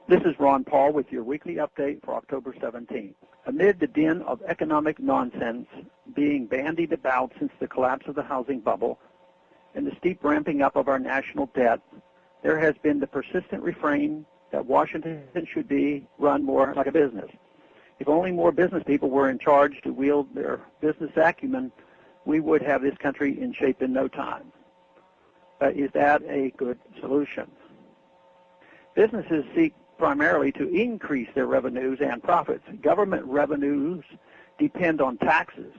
This is Ron Paul with your weekly update for October 17th. Amid the din of economic nonsense being bandied about since the collapse of the housing bubble and the steep ramping up of our national debt, there has been the persistent refrain that Washington should be run more like a business. If only more business people were in charge to wield their business acumen, we would have this country in shape in no time. But is that a good solution? Businesses seek primarily to increase their revenues and profits. Government revenues depend on taxes.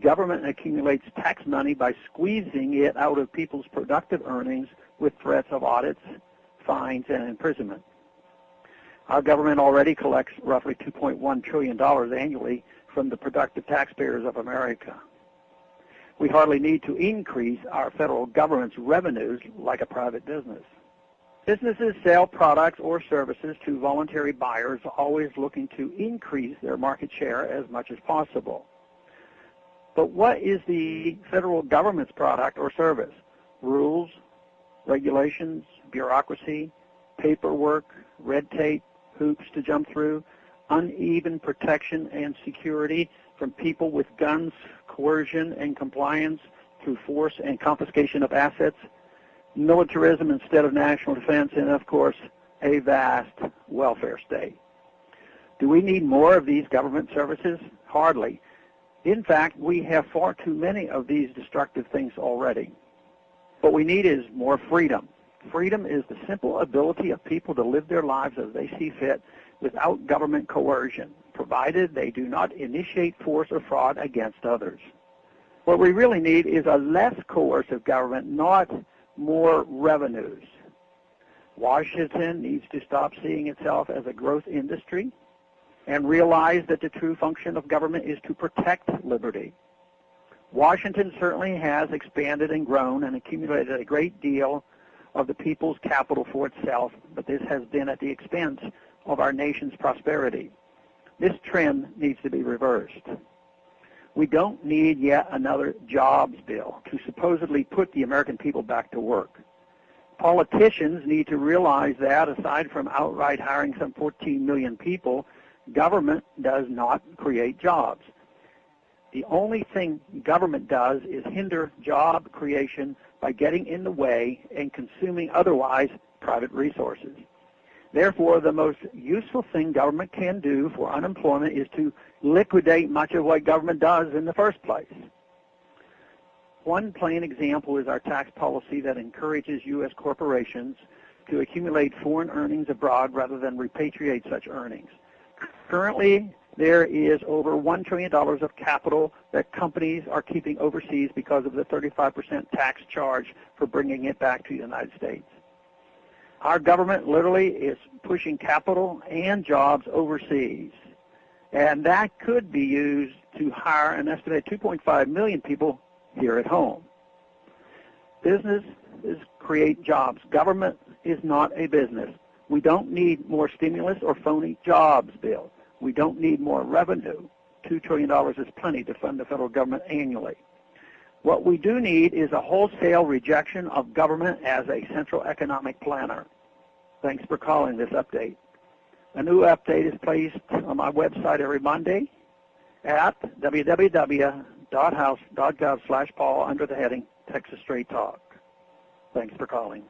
Government accumulates tax money by squeezing it out of people's productive earnings with threats of audits, fines, and imprisonment. Our government already collects roughly $2.1 trillion annually from the productive taxpayers of America. We hardly need to increase our federal government's revenues like a private business. Businesses sell products or services to voluntary buyers, always looking to increase their market share as much as possible. But what is the federal government's product or service? Rules, regulations, bureaucracy, paperwork, red tape, hoops to jump through, uneven protection and security from people with guns, coercion and compliance through force and confiscation of assets, militarism instead of national defense, and of course, a vast welfare state. Do we need more of these government services? Hardly. In fact, we have far too many of these destructive things already. What we need is more freedom. Freedom is the simple ability of people to live their lives as they see fit without government coercion, provided they do not initiate force or fraud against others. What we really need is a less coercive government, not more revenues. Washington needs to stop seeing itself as a growth industry and realize that the true function of government is to protect liberty. Washington certainly has expanded and grown and accumulated a great deal of the people's capital for itself, but this has been at the expense of our nation's prosperity. This trend needs to be reversed. We don't need yet another jobs bill to supposedly put the American people back to work. Politicians need to realize that aside from outright hiring some 14 million people, government does not create jobs. The only thing government does is hinder job creation by getting in the way and consuming otherwise private resources. Therefore, the most useful thing government can do for unemployment is to liquidate much of what government does in the first place. One plain example is our tax policy that encourages U.S. corporations to accumulate foreign earnings abroad rather than repatriate such earnings. Currently, there is over $1 trillion of capital that companies are keeping overseas because of the 35% tax charge for bringing it back to the United States. Our government literally is pushing capital and jobs overseas, and that could be used to hire an estimated 2.5 million people here at home. Businesses create jobs. Government is not a business. We don't need more stimulus or phony jobs bill. We don't need more revenue. $2 trillion is plenty to fund the federal government annually. What we do need is a wholesale rejection of government as a central economic planner. Thanks for calling this update. A new update is placed on my website every Monday at www.house.gov/Paul under the heading Texas Straight Talk. Thanks for calling.